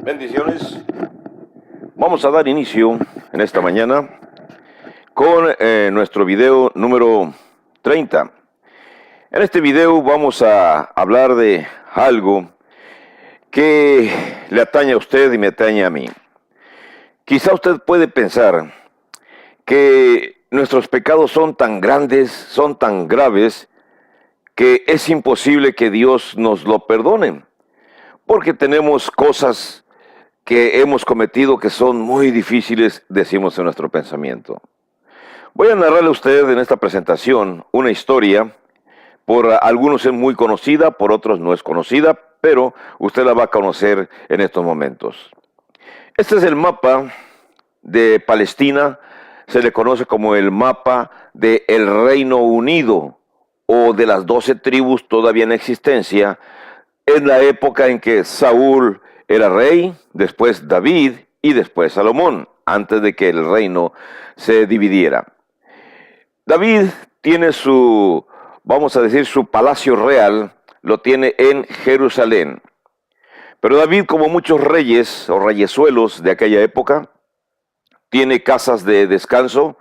Bendiciones. Vamos a dar inicio en esta mañana con nuestro video número 30. En este video vamos a hablar de algo que le atañe a usted y me atañe a mí. Quizá usted puede pensar que nuestros pecados son tan grandes, son tan graves, que es imposible que Dios nos lo perdone, porque tenemos cosas que hemos cometido que son muy difíciles, decimos en nuestro pensamiento. Voy a narrarle a usted en esta presentación una historia, por algunos es muy conocida, por otros no es conocida, pero usted la va a conocer en estos momentos. Este es el mapa de Palestina, se le conoce como el mapa del Reino Unido o de las 12 tribus todavía en existencia, en la época en que Saúl era rey, después David y después Salomón, antes de que el reino se dividiera. David tiene su, vamos a decir, su palacio real, lo tiene en Jerusalén. Pero David, como muchos reyes o reyesuelos de aquella época, tiene casas de descanso,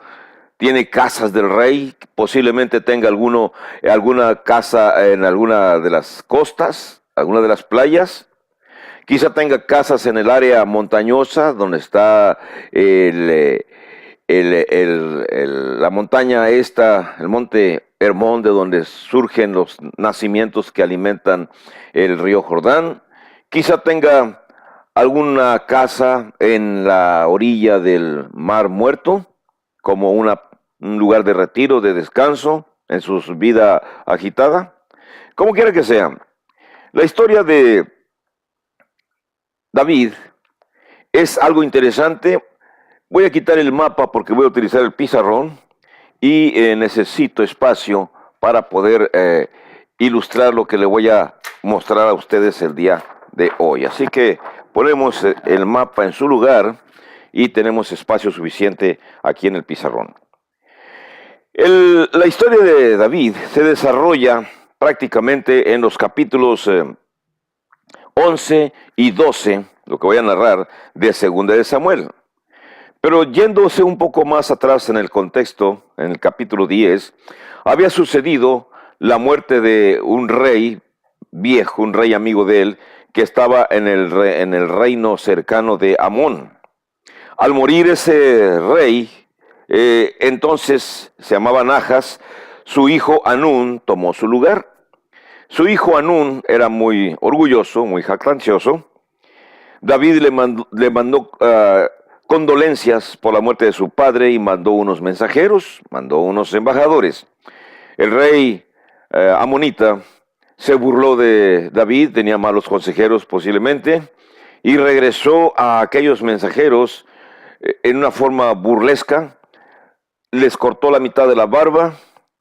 tiene casas del rey, posiblemente tenga alguna casa en alguna de las costas, alguna de las playas. Quizá tenga casas en el área montañosa, donde está la montaña esta, el monte Hermón, de donde surgen los nacimientos que alimentan el río Jordán. Quizá tenga alguna casa en la orilla del Mar Muerto, como un lugar de retiro, de descanso, en su vida agitada. Como quiera que sea, la historia de David es algo interesante. Voy a quitar el mapa porque voy a utilizar el pizarrón y necesito espacio para poder ilustrar lo que le voy a mostrar a ustedes el día de hoy. Así que ponemos el mapa en su lugar y tenemos espacio suficiente aquí en el pizarrón. La historia de David se desarrolla prácticamente en los capítulos 11 y 12, lo que voy a narrar, de Segunda de Samuel. Pero yéndose un poco más atrás en el contexto, en el capítulo 10, había sucedido la muerte de un rey viejo, un rey amigo de él, que estaba en el reino cercano de Amón. Al morir ese rey, entonces se llamaba Najas, su hijo Anún tomó su lugar. Su hijo Anún era muy orgulloso, muy jactancioso. David le mandó condolencias por la muerte de su padre y mandó unos mensajeros, mandó unos embajadores. El rey amonita se burló de David, tenía malos consejeros posiblemente, y regresó a aquellos mensajeros en una forma burlesca, les cortó la mitad de la barba,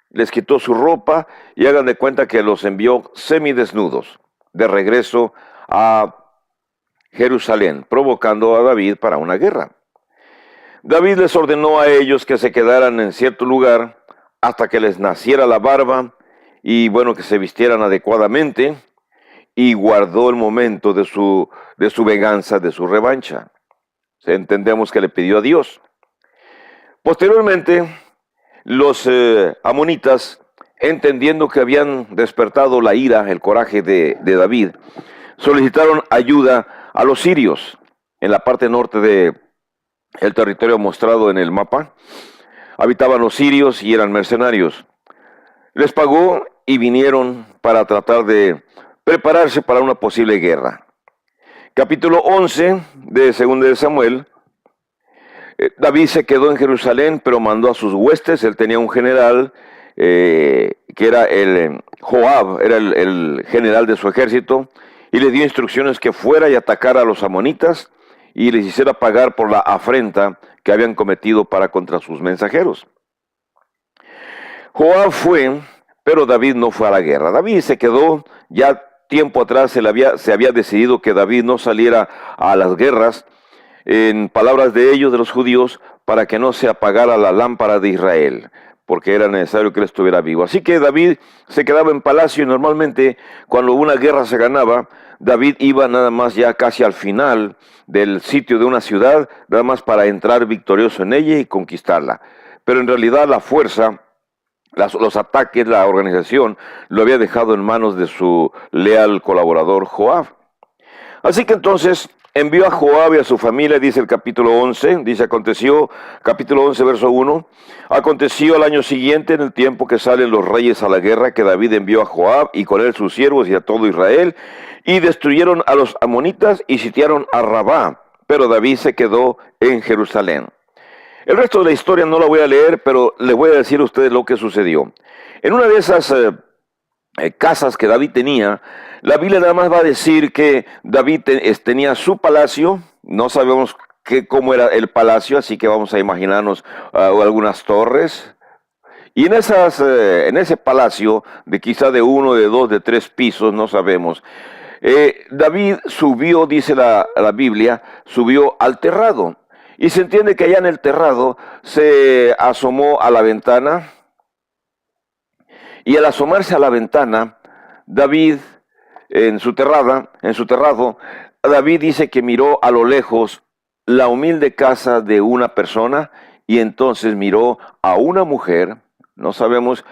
les quitó su ropa y hagan de cuenta que los envió semidesnudos de regreso a Jerusalén, provocando a David para una guerra. David les ordenó a ellos que se quedaran en cierto lugar hasta que les naciera la barba y bueno, que se vistieran adecuadamente, y guardó el momento de su venganza, de su revancha. Entendemos que le pidió a Dios. Posteriormente, los amonitas, entendiendo que habían despertado la ira, el coraje de David, solicitaron ayuda a los sirios en la parte norte del territorio mostrado en el mapa. Habitaban los sirios y eran mercenarios. Les pagó y vinieron para tratar de prepararse para una posible guerra. Capítulo 11 de 2 de Samuel. David se quedó en Jerusalén, pero mandó a sus huestes. Él tenía un general que era el Joab, era el general de su ejército, y le dio instrucciones que fuera y atacara a los amonitas y les hiciera pagar por la afrenta que habían cometido para contra sus mensajeros. Joab fue, pero David no fue a la guerra. David se quedó. Ya tiempo atrás se había decidido que David no saliera a las guerras, en palabras de ellos, de los judíos, para que no se apagara la lámpara de Israel. porque era necesario que él estuviera vivo. Así que David se quedaba en palacio y normalmente cuando una guerra se ganaba, David iba nada más ya casi al final del sitio de una ciudad, nada más para entrar victorioso en ella y conquistarla. Pero en realidad la fuerza, los ataques, la organización, lo había dejado en manos de su leal colaborador Joab. Así que entonces envió a Joab y a su familia, dice el capítulo 11, dice aconteció, capítulo 11, verso 1, aconteció al año siguiente, en el tiempo que salen los reyes a la guerra, que David envió a Joab y con él sus siervos y a todo Israel, y destruyeron a los amonitas y sitiaron a Rabá, pero David se quedó en Jerusalén. El resto de la historia no la voy a leer, pero les voy a decir a ustedes lo que sucedió. En una de esas casas que David tenía, la Biblia nada más va a decir que David tenía su palacio, no sabemos cómo era el palacio, así que vamos a imaginarnos algunas torres. Y en ese palacio, de quizá de 1, de 2, de 3 pisos, no sabemos, David subió, dice la Biblia, subió al terrado. Y se entiende que allá en el terrado se asomó a la ventana. Y al asomarse a la ventana, David, en su terrado, David dice que miró a lo lejos la humilde casa de una persona y entonces miró a una mujer. No sabemos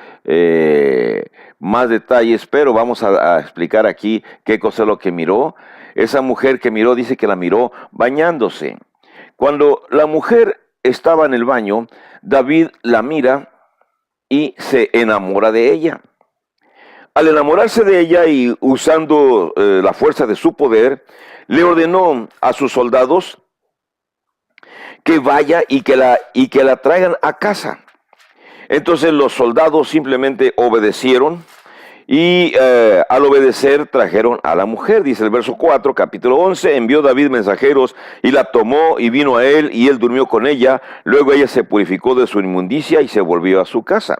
más detalles, pero vamos a explicar aquí qué cosa es lo que miró. Esa mujer que miró dice que la miró bañándose. Cuando la mujer estaba en el baño, David la mira y se enamora de ella. Al enamorarse de ella y usando la fuerza de su poder, le ordenó a sus soldados que vaya y que la traigan a casa. Entonces los soldados simplemente obedecieron y al obedecer trajeron a la mujer. Dice el verso 4, capítulo 11, envió David mensajeros y la tomó y vino a él y él durmió con ella. Luego ella se purificó de su inmundicia y se volvió a su casa.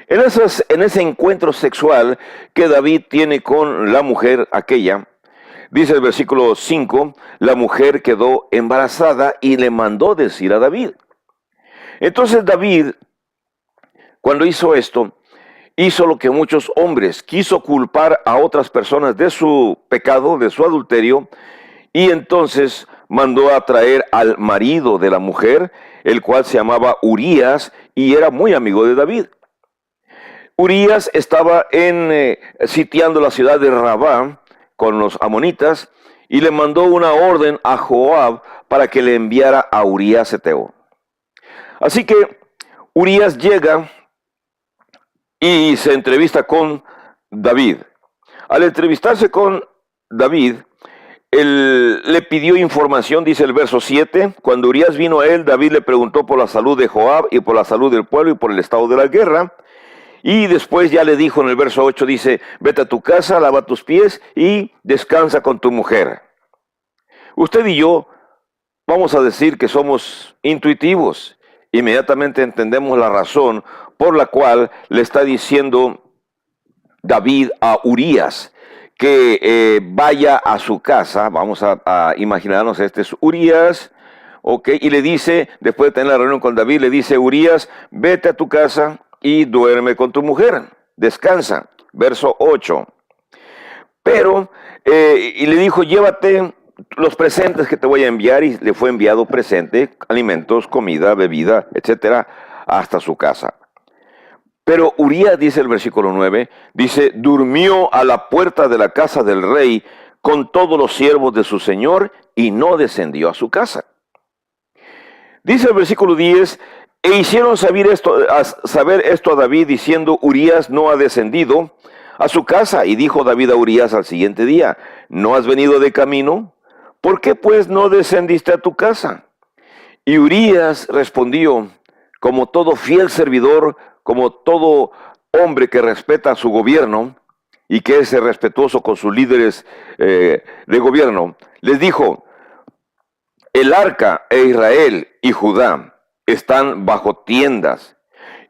En ese encuentro sexual que David tiene con la mujer aquella, dice el versículo 5, la mujer quedó embarazada y le mandó decir a David. Entonces David, cuando hizo esto, hizo lo que muchos hombres, quiso culpar a otras personas de su pecado, de su adulterio, y entonces mandó a traer al marido de la mujer, el cual se llamaba Urías y era muy amigo de David. Urías estaba sitiando la ciudad de Rabá con los amonitas y le mandó una orden a Joab para que le enviara a Urías Eteo. Así que Urías llega y se entrevista con David. Al entrevistarse con David, él le pidió información, dice el verso 7. Cuando Urías vino a él, David le preguntó por la salud de Joab y por la salud del pueblo y por el estado de la guerra. Y después ya le dijo en el verso 8, dice, vete a tu casa, lava tus pies y descansa con tu mujer. Usted y yo vamos a decir que somos intuitivos. Inmediatamente entendemos la razón por la cual le está diciendo David a Urías que vaya a su casa. Vamos a imaginarnos, este es Urías, ok, y le dice, después de tener la reunión con David, le dice, Urías, vete a tu casa y duerme con tu mujer, descansa. Verso 8. Pero, y le dijo, llévate los presentes que te voy a enviar, y le fue enviado presente, alimentos, comida, bebida, etcétera, hasta su casa. Pero Urías, dice el versículo 9, dice, durmió a la puerta de la casa del rey con todos los siervos de su señor y no descendió a su casa. Dice el versículo 10, e hicieron saber esto a David, diciendo, Urías no ha descendido a su casa. Y dijo David a Urías al siguiente día, ¿no has venido de camino? ¿Por qué pues no descendiste a tu casa? Y Urías respondió, como todo fiel servidor, como todo hombre que respeta a su gobierno y que es respetuoso con sus líderes de gobierno, les dijo, el arca e Israel y Judá están bajo tiendas,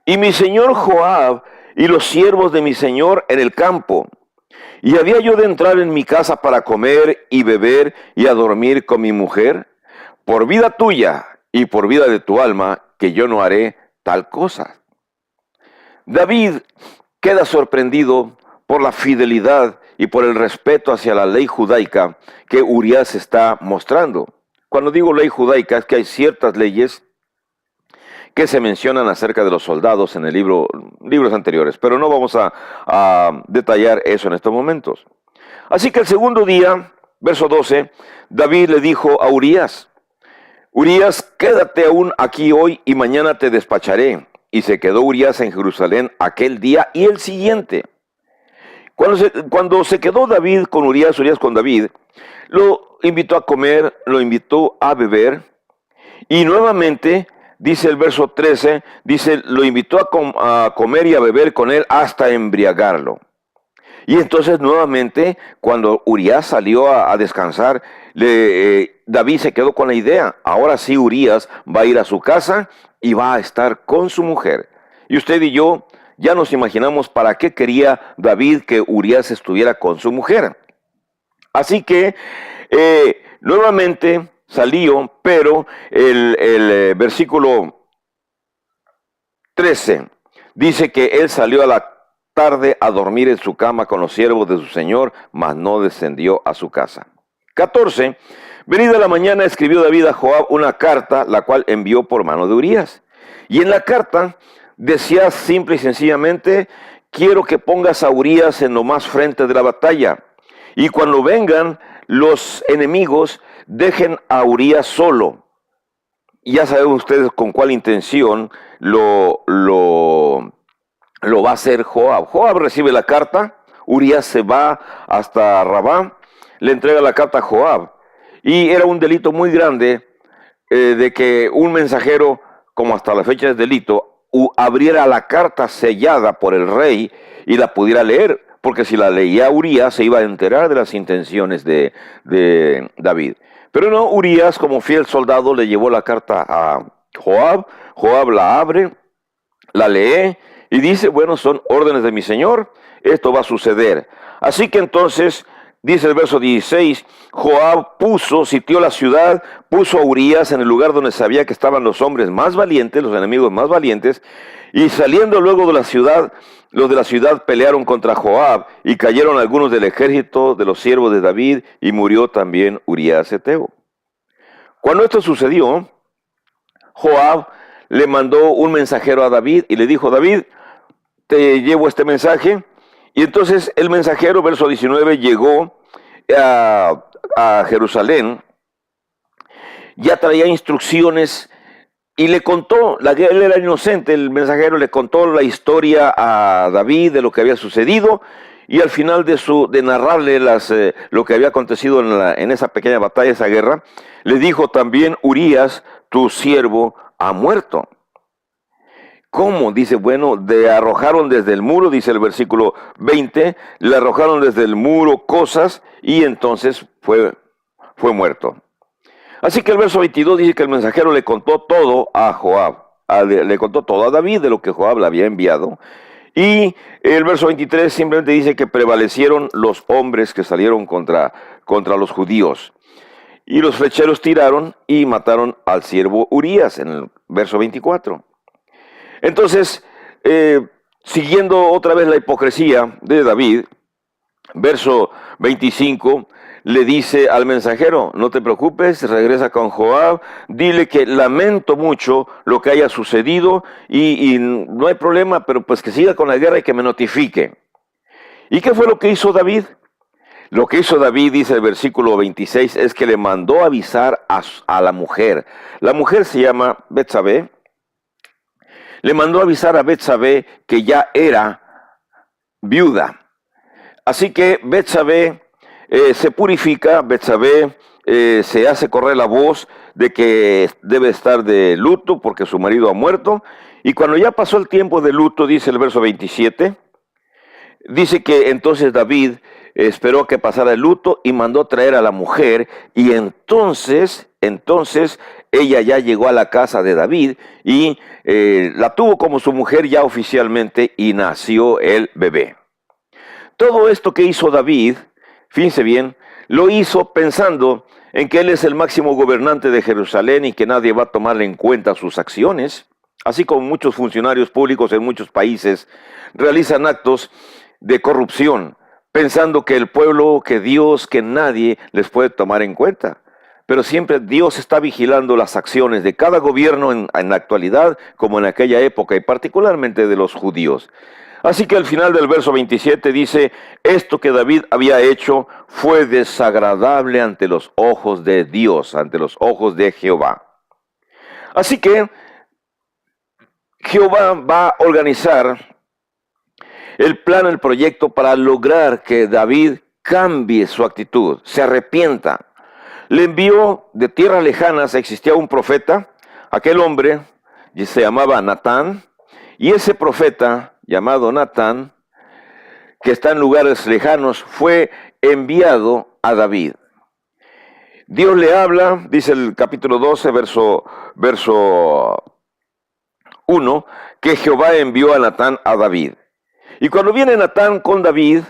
y mi señor Joab y los siervos de mi señor en el campo. ¿Y había yo de entrar en mi casa para comer y beber y a dormir con mi mujer? Por vida tuya y por vida de tu alma, que yo no haré tal cosa. David queda sorprendido por la fidelidad y por el respeto hacia la ley judaica que Urías está mostrando. Cuando digo ley judaica es que hay ciertas leyes que se mencionan acerca de los soldados en el libros anteriores, pero no vamos a detallar eso en estos momentos. Así que el segundo día, verso 12, David le dijo a Urías, Urías, quédate aún aquí hoy y mañana te despacharé. Y se quedó Urías en Jerusalén aquel día y el siguiente. Cuando se quedó David con Urías con David, lo invitó a comer, lo invitó a beber, y nuevamente, dice el verso 13, dice, lo invitó a comer y a beber con él hasta embriagarlo. Y entonces nuevamente, cuando Urías salió a descansar, David se quedó con la idea, ahora sí Urías va a ir a su casa y va a estar con su mujer. Y usted y yo ya nos imaginamos para qué quería David que Urías estuviera con su mujer. Así que nuevamente salió, pero el versículo 13 dice que él salió a la tarde a dormir en su cama con los siervos de su señor, mas no descendió a su casa. 14. Venida la mañana escribió David a Joab una carta, la cual envió por mano de Urías. Y en la carta decía simple y sencillamente, quiero que pongas a Urías en lo más frente de la batalla. Y cuando vengan los enemigos, dejen a Urías solo. Y ya saben ustedes con cuál intención lo va a hacer Joab. Joab recibe la carta, Urías se va hasta Rabá, le entrega la carta a Joab. Y era un delito muy grande de que un mensajero, como hasta la fecha es delito, abriera la carta sellada por el rey y la pudiera leer, porque si la leía Urías se iba a enterar de las intenciones de David. Pero no, Urías como fiel soldado le llevó la carta a Joab, Joab la abre, la lee y dice, bueno, son órdenes de mi señor, esto va a suceder. Así que entonces, dice el verso 16, Joab sitió la ciudad, puso a Urías en el lugar donde sabía que estaban los hombres más valientes, los enemigos más valientes, y saliendo luego de la ciudad, los de la ciudad pelearon contra Joab, y cayeron algunos del ejército de los siervos de David, y murió también Urías heteo. Cuando esto sucedió, Joab le mandó un mensajero a David, y le dijo, David, te llevo este mensaje. Y entonces el mensajero, verso 19, llegó a Jerusalén, ya traía instrucciones y le contó, él era inocente, el mensajero le contó la historia a David de lo que había sucedido y al final de narrarle lo que había acontecido en esa pequeña batalla, esa guerra, le dijo también, Urías, tu siervo, ha muerto. ¿Cómo? Dice, bueno, le arrojaron desde el muro, dice el versículo 20, le arrojaron desde el muro cosas y entonces fue muerto. Así que el verso 22 dice que el mensajero le contó todo a Joab, le contó todo a David de lo que Joab le había enviado. Y el verso 23 simplemente dice que prevalecieron los hombres que salieron contra los judíos. Y los flecheros tiraron y mataron al siervo Urías en el verso 24. Entonces, siguiendo otra vez la hipocresía de David, verso 25, le dice al mensajero, no te preocupes, regresa con Joab, dile que lamento mucho lo que haya sucedido y no hay problema, pero pues que siga con la guerra y que me notifique. ¿Y qué fue lo que hizo David? Lo que hizo David, dice el versículo 26, es que le mandó avisar a la mujer. La mujer se llama Betsabé. Le mandó avisar a Betsabé que ya era viuda. Así que Betsabé se purifica, Betsabé se hace correr la voz de que debe estar de luto porque su marido ha muerto. Y cuando ya pasó el tiempo de luto, dice el verso 27, dice que entonces David esperó que pasara el luto y mandó traer a la mujer y entonces ella ya llegó a la casa de David y la tuvo como su mujer ya oficialmente y nació el bebé. Todo esto que hizo David, fíjense bien, lo hizo pensando en que él es el máximo gobernante de Jerusalén y que nadie va a tomarle en cuenta sus acciones. así como muchos funcionarios públicos en muchos países realizan actos de corrupción, pensando que el pueblo, que Dios, que nadie les puede tomar en cuenta. Pero siempre Dios está vigilando las acciones de cada gobierno en la actualidad como en aquella época y particularmente de los judíos. Así que al final del verso 27 dice, esto que David había hecho fue desagradable ante los ojos de Dios, ante los ojos de Jehová. Así que Jehová va a organizar el plan, el proyecto para lograr que David cambie su actitud, se arrepienta. Le envió de tierras lejanas, existía un profeta, aquel hombre se llamaba Natán, y ese profeta llamado Natán, que está en lugares lejanos, fue enviado a David. Dios le habla, dice el capítulo 12, verso 1, que Jehová envió a Natán a David. Y cuando viene Natán con David,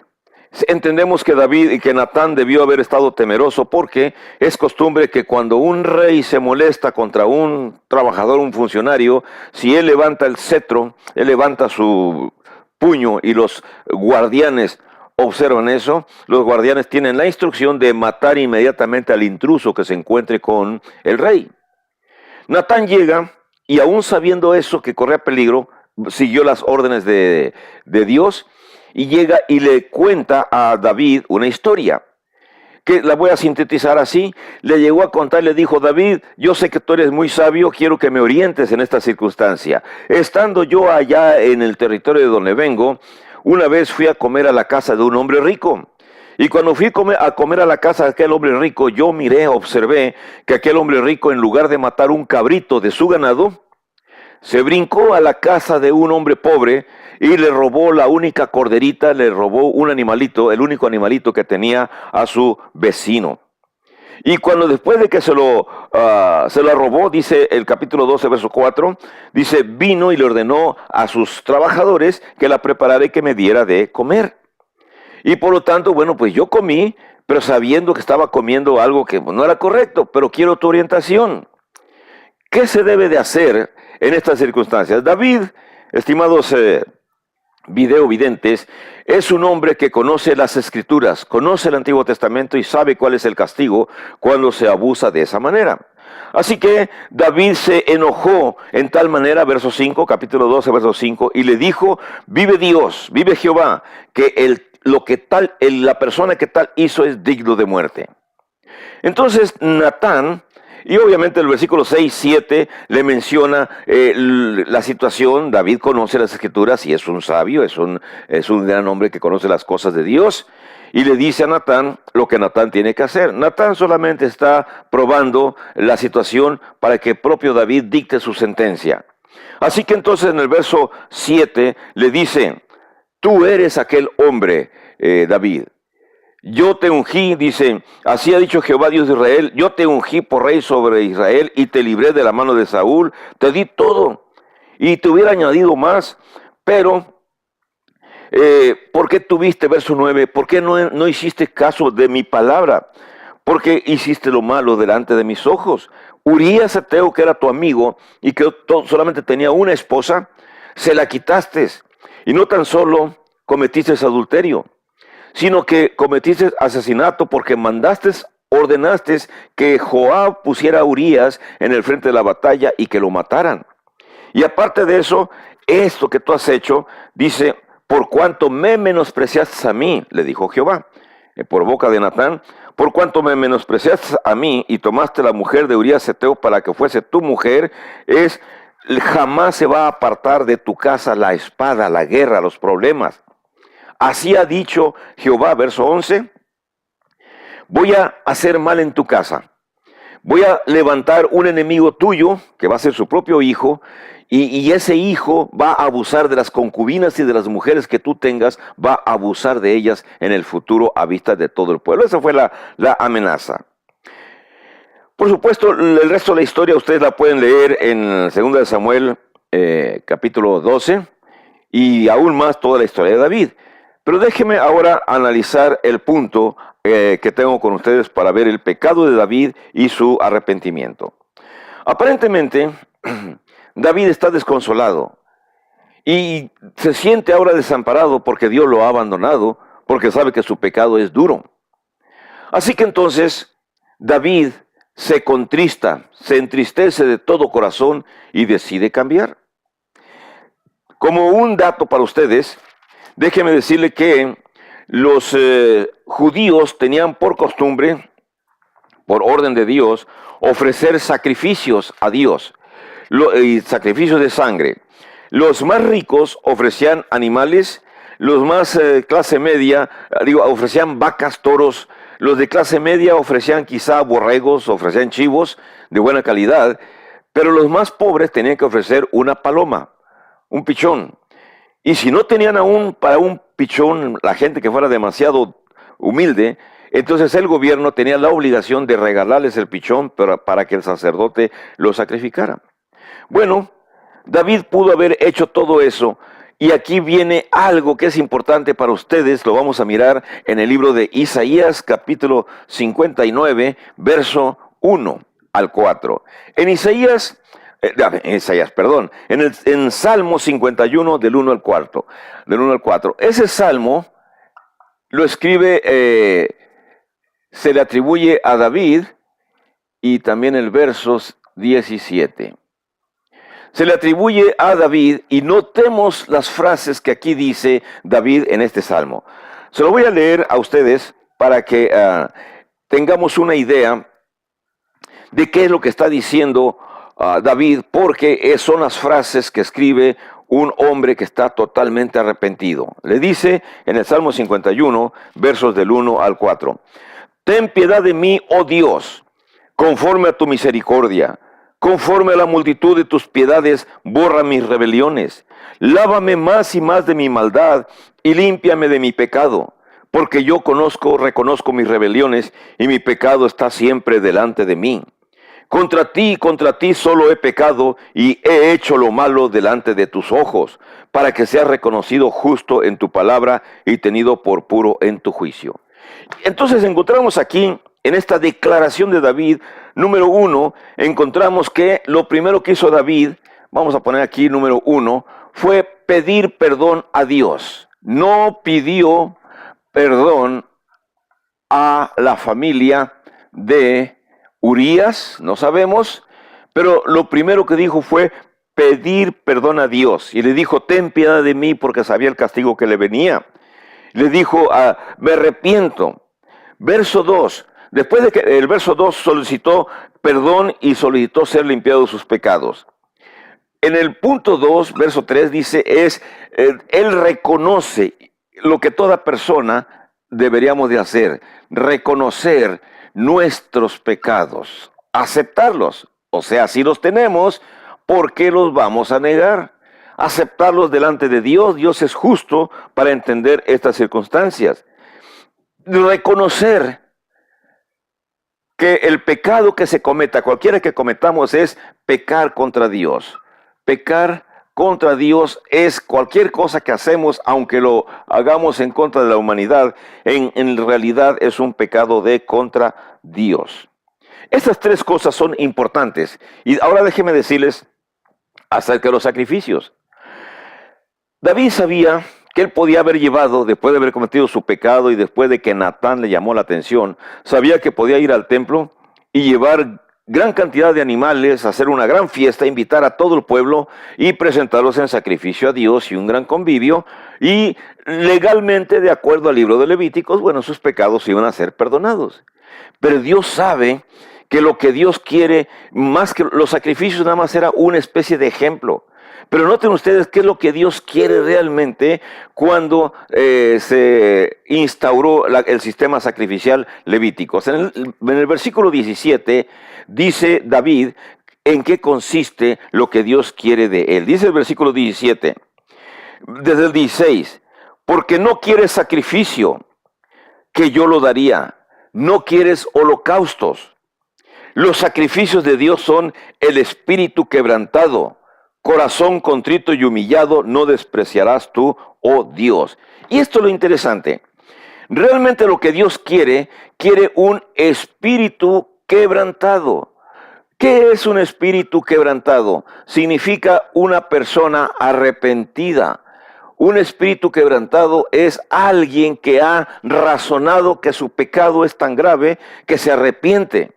entendemos que Natán debió haber estado temeroso, porque es costumbre que cuando un rey se molesta contra un trabajador, un funcionario, si él levanta el cetro, él levanta su puño y los guardianes observan eso, los guardianes tienen la instrucción de matar inmediatamente al intruso que se encuentre con el rey. Natán llega y aún sabiendo eso, que corría peligro, siguió las órdenes de Dios, y llega y le cuenta a David una historia, que la voy a sintetizar así. Le llegó a contar, le dijo: David, yo sé que tú eres muy sabio, quiero que me orientes en esta circunstancia. Estando yo allá en el territorio de donde vengo, una vez fui a comer a la casa de un hombre rico. Y cuando fui a comer a la casa de aquel hombre rico, yo observé que aquel hombre rico, en lugar de matar un cabrito de su ganado, se brincó a la casa de un hombre pobre y le robó la única corderita, le robó un animalito, el único animalito que tenía, a su vecino. Y cuando después de que se lo robó, dice el capítulo 12, verso 4, dice, vino y le ordenó a sus trabajadores que la preparara y que me diera de comer. Y por lo tanto, bueno, pues yo comí, pero sabiendo que estaba comiendo algo que no era correcto, pero quiero tu orientación. ¿Qué se debe de hacer en estas circunstancias? David, estimados videovidentes, es un hombre que conoce las Escrituras, conoce el Antiguo Testamento y sabe cuál es el castigo cuando se abusa de esa manera. Así que David se enojó en tal manera, verso 5, capítulo 12, verso 5, y le dijo: vive Dios, vive Jehová, que la persona que tal hizo es digno de muerte. Entonces Natán, y obviamente el versículo 6, 7 le menciona la situación. David conoce las Escrituras y es un sabio, es un gran hombre que conoce las cosas de Dios. Y le dice a Natán lo que Natán tiene que hacer. Natán solamente está probando la situación para que el propio David dicte su sentencia. Así que entonces en el verso 7 le dice: tú eres aquel hombre, David. Yo te ungí, dice, así ha dicho Jehová Dios de Israel, yo te ungí por rey sobre Israel y te libré de la mano de Saúl, te di todo y te hubiera añadido más, pero ¿por qué tuviste, verso 9, por qué no hiciste caso de mi palabra? ¿Por qué hiciste lo malo delante de mis ojos? Urías Eteo, que era tu amigo y que solamente tenía una esposa, se la quitaste, y no tan solo cometiste adulterio, sino que cometiste asesinato, porque ordenaste que Joab pusiera a Urías en el frente de la batalla y que lo mataran. Y aparte de eso, esto que tú has hecho, dice, por cuanto me menospreciaste a mí, le dijo Jehová, por boca de Natán, por cuanto me menospreciaste a mí y tomaste la mujer de Urías Eteo para que fuese tu mujer, jamás se va a apartar de tu casa la espada, la guerra, los problemas. Así ha dicho Jehová, verso 11, voy a hacer mal en tu casa. Voy a levantar un enemigo tuyo, que va a ser su propio hijo, y ese hijo va a abusar de las concubinas y de las mujeres que tú tengas, va a abusar de ellas en el futuro a vista de todo el pueblo. Esa fue la amenaza. Por supuesto, el resto de la historia ustedes la pueden leer en 2 de Samuel, capítulo 12, y aún más toda la historia de David. Pero déjenme ahora analizar el punto que tengo con ustedes para ver el pecado de David y su arrepentimiento. Aparentemente, David está desconsolado y se siente ahora desamparado porque Dios lo ha abandonado, porque sabe que su pecado es duro. Así que entonces David se contrista, se entristece de todo corazón y decide cambiar. Como un dato para ustedes, déjeme decirle que los judíos tenían por costumbre, por orden de Dios, ofrecer sacrificios a Dios, y sacrificios de sangre. Los más ricos ofrecían animales, los más clase media, ofrecían vacas, toros. Los de clase media ofrecían quizá borregos, ofrecían chivos de buena calidad, pero los más pobres tenían que ofrecer una paloma, un pichón. Y si no tenían aún para un pichón la gente que fuera demasiado humilde, entonces el gobierno tenía la obligación de regalarles el pichón para que el sacerdote lo sacrificara. Bueno, David pudo haber hecho todo eso, y aquí viene algo que es importante para ustedes. Lo vamos a mirar en el libro de Isaías, capítulo 59, verso 1 al 4. En Salmo 51 del 1 al 4. Ese salmo lo escribe, se le atribuye a David, y también el verso 17. Se le atribuye a David, y notemos las frases que aquí dice David en este salmo. Se lo voy a leer a ustedes para que tengamos una idea de qué es lo que está diciendo David, porque son las frases que escribe un hombre que está totalmente arrepentido. Le dice en el Salmo 51, versos del 1 al 4. Ten piedad de mí, oh Dios, conforme a tu misericordia. Conforme a la multitud de tus piedades, borra mis rebeliones. Lávame más y más de mi maldad y límpiame de mi pecado. Porque yo reconozco mis rebeliones, y mi pecado está siempre delante de mí. Contra ti solo he pecado y he hecho lo malo delante de tus ojos, para que seas reconocido justo en tu palabra y tenido por puro en tu juicio. Entonces encontramos aquí, en esta declaración de David, número 1, encontramos que lo primero que hizo David, vamos a poner aquí número 1, fue pedir perdón a Dios. No pidió perdón a la familia de Urías, no sabemos, pero lo primero que dijo fue pedir perdón a Dios. Y le dijo, ten piedad de mí, porque sabía el castigo que le venía. Le dijo, me arrepiento. Verso 2. Después de que el verso 2 solicitó perdón y solicitó ser limpiado de sus pecados. En el punto 2, verso 3 dice, él reconoce lo que toda persona deberíamos de hacer, reconocer nuestros pecados, aceptarlos. O sea, si los tenemos, ¿por qué los vamos a negar? Aceptarlos delante de Dios. Dios es justo para entender estas circunstancias. Reconocer que el pecado que se cometa, cualquiera que cometamos, es pecar contra Dios. Pecar contra Dios es cualquier cosa que hacemos, aunque lo hagamos en contra de la humanidad, en realidad es un pecado de contra Dios. Estas tres cosas son importantes. Y ahora déjenme decirles acerca de los sacrificios. David sabía que él podía haber llevado, después de haber cometido su pecado y después de que Natán le llamó la atención, sabía que podía ir al templo y llevar gran cantidad de animales, hacer una gran fiesta, invitar a todo el pueblo y presentarlos en sacrificio a Dios y un gran convivio. Y legalmente, de acuerdo al libro de Levíticos, bueno, sus pecados iban a ser perdonados. Pero Dios sabe que lo que Dios quiere, más que los sacrificios, nada más era una especie de ejemplo. Pero noten ustedes qué es lo que Dios quiere realmente cuando se instauró el sistema sacrificial levítico. En el versículo 17 dice David en qué consiste lo que Dios quiere de él. Dice el versículo 17, desde el 16, porque no quieres sacrificio, que yo lo daría. No quieres holocaustos. Los sacrificios de Dios son el espíritu quebrantado. Corazón contrito y humillado no despreciarás tú, oh Dios. Y esto es lo interesante. Realmente lo que Dios quiere un espíritu quebrantado. ¿Qué es un espíritu quebrantado? Significa una persona arrepentida. Un espíritu quebrantado es alguien que ha razonado que su pecado es tan grave que se arrepiente.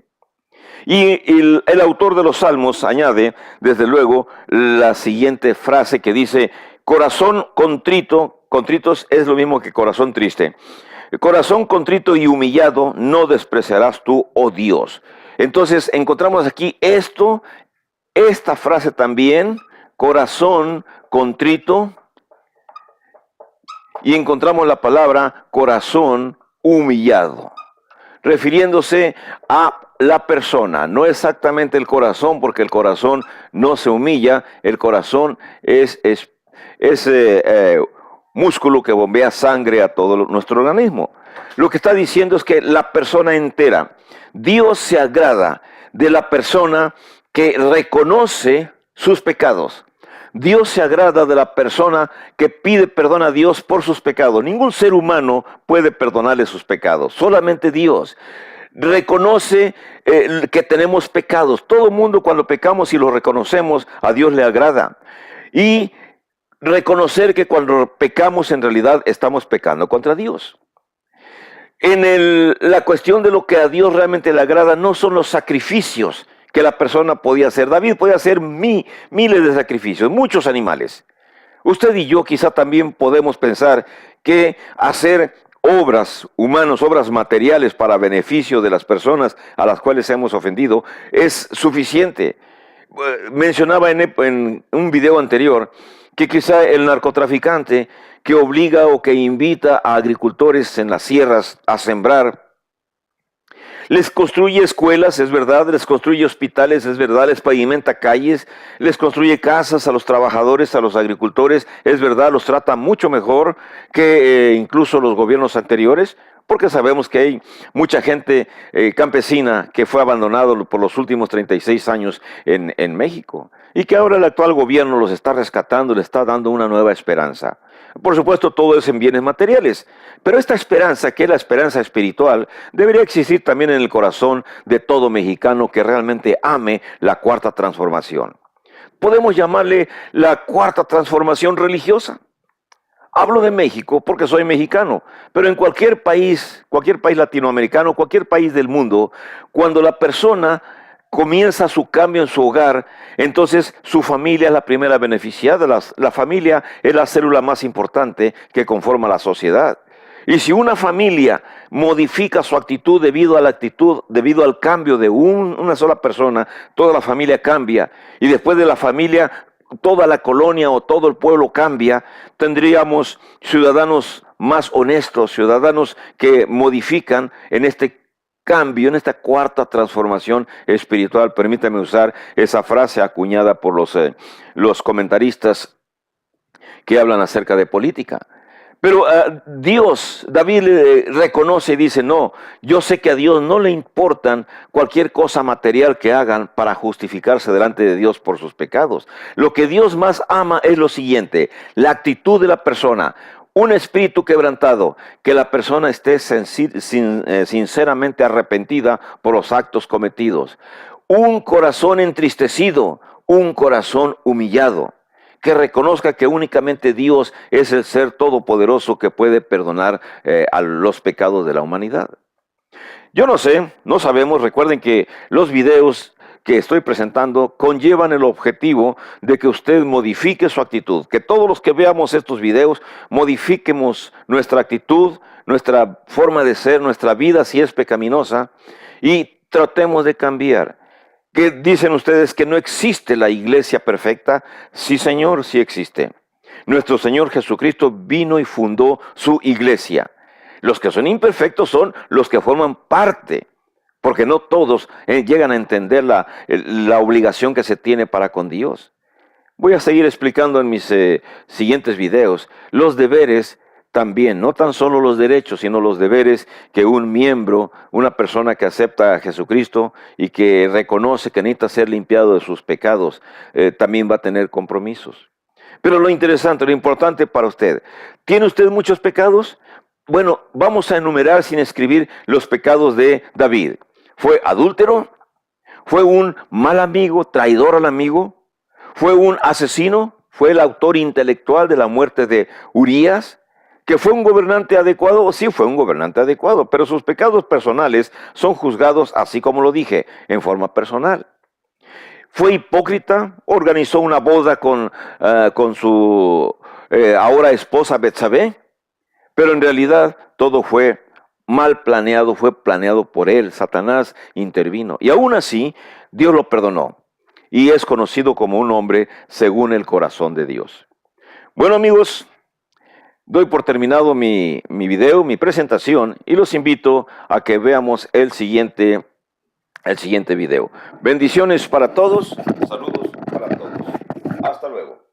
Y el autor de los Salmos añade, desde luego, la siguiente frase que dice, corazón contrito, contritos es lo mismo que corazón triste. Corazón contrito y humillado no despreciarás tú, oh Dios. Entonces encontramos aquí esta frase también, corazón contrito, y encontramos la palabra corazón humillado, refiriéndose a la persona, no exactamente el corazón, porque el corazón no se humilla, el corazón es músculo que bombea sangre a todo nuestro organismo. Lo que está diciendo es que la persona entera, Dios se agrada de la persona que reconoce sus pecados. Dios se agrada de la persona que pide perdón a Dios por sus pecados. Ningún ser humano puede perdonarle sus pecados, solamente Dios. Reconoce que tenemos pecados. Todo el mundo cuando pecamos y lo reconocemos, a Dios le agrada. Y reconocer que cuando pecamos en realidad estamos pecando contra Dios. La cuestión de lo que a Dios realmente le agrada no son los sacrificios que la persona podía hacer. David podía hacer miles de sacrificios, muchos animales. Usted y yo quizá también podemos pensar que hacer obras humanas, obras materiales para beneficio de las personas a las cuales hemos ofendido es suficiente. Mencionaba en un video anterior que quizá el narcotraficante que obliga o que invita a agricultores en las sierras a sembrar, les construye escuelas, es verdad, les construye hospitales, es verdad, les pavimenta calles, les construye casas a los trabajadores, a los agricultores, es verdad, los trata mucho mejor que incluso los gobiernos anteriores, porque sabemos que hay mucha gente campesina que fue abandonado por los últimos 36 años en México y que ahora el actual gobierno los está rescatando, le está dando una nueva esperanza. Por supuesto, todo es en bienes materiales, pero esta esperanza, que es la esperanza espiritual, debería existir también en el corazón de todo mexicano que realmente ame la cuarta transformación. Podemos llamarle la cuarta transformación religiosa. Hablo de México porque soy mexicano, pero en cualquier país latinoamericano, cualquier país del mundo, cuando la persona comienza su cambio en su hogar, entonces su familia es la primera beneficiada. La familia es la célula más importante que conforma la sociedad. Y si una familia modifica su actitud debido al cambio de una sola persona, toda la familia cambia. Y después de la familia, toda la colonia o todo el pueblo cambia, tendríamos ciudadanos más honestos, ciudadanos que modifican en este cambio, en esta cuarta transformación espiritual. Permítame usar esa frase acuñada por los comentaristas que hablan acerca de política. Pero David reconoce y dice, no, yo sé que a Dios no le importan cualquier cosa material que hagan para justificarse delante de Dios por sus pecados. Lo que Dios más ama es lo siguiente, la actitud de la persona. Un espíritu quebrantado, que la persona esté sinceramente arrepentida por los actos cometidos. Un corazón entristecido, un corazón humillado, que reconozca que únicamente Dios es el ser todopoderoso que puede perdonar a los pecados de la humanidad. Yo no sé, no sabemos, recuerden que los videos que estoy presentando conllevan el objetivo de que usted modifique su actitud, que todos los que veamos estos videos modifiquemos nuestra actitud, nuestra forma de ser, nuestra vida si es pecaminosa y tratemos de cambiar. ¿Qué dicen ustedes que no existe la iglesia perfecta? Sí, Señor, sí existe. Nuestro Señor Jesucristo vino y fundó su iglesia. Los que son imperfectos son los que forman parte, porque no todos llegan a entender la obligación que se tiene para con Dios. Voy a seguir explicando en mis siguientes videos los deberes también, no tan solo los derechos, sino los deberes que un miembro, una persona que acepta a Jesucristo y que reconoce que necesita ser limpiado de sus pecados, también va a tener compromisos. Pero lo interesante, lo importante para usted, ¿tiene usted muchos pecados? Bueno, vamos a enumerar sin escribir los pecados de David. Fue adúltero, ¿Fue un mal amigo, traidor al amigo? ¿Fue un asesino? ¿Fue el autor intelectual de la muerte de Urías? ¿Que fue un gobernante adecuado? Sí, fue un gobernante adecuado, pero sus pecados personales son juzgados, así como lo dije, en forma personal. ¿Fue hipócrita? ¿Organizó una boda con su ahora esposa Betsabé? Pero en realidad todo fue mal planeado, fue planeado por él. Satanás intervino. Y aún así, Dios lo perdonó. Y es conocido como un hombre según el corazón de Dios. Bueno, amigos, doy por terminado mi video, mi presentación, y los invito a que veamos el siguiente video. Bendiciones para todos, saludos para todos. Hasta luego.